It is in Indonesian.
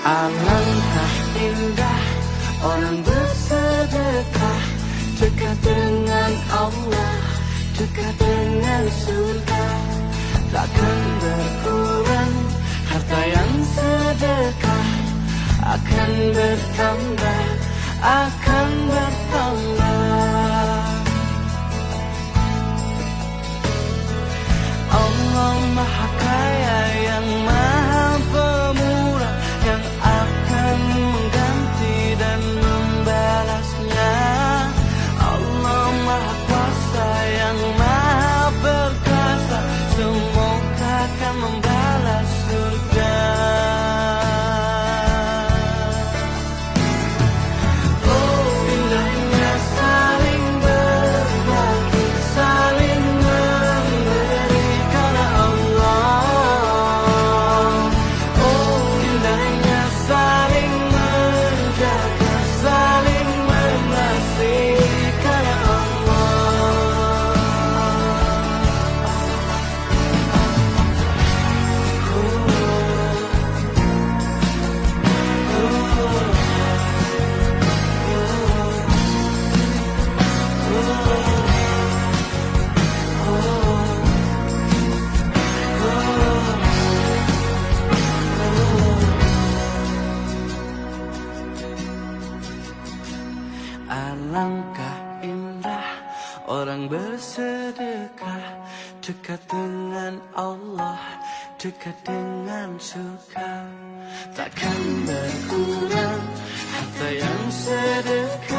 Alangkah indah orang bersedekah, dekat dengan Allah, dekat dengan surga. Takkan berkurang harta yang sedekah, akan bertambah, akan bertambah. Allah Maha Kaya yang Maha Pemurah, yang akan mengganti dan membalasnya. Allah Maha Kuasa yang Maha Perkasa, semoga akan membalas surga. Oh, indahnya saling berbagi, saling memberi karena Allah. Oh, indahnya saling menjaga, saling mengasihi karena Alangkah indah orang bersedekah, dekat dengan Allah, dekat dengan surga. Takkan berkurang harta yang sedekah,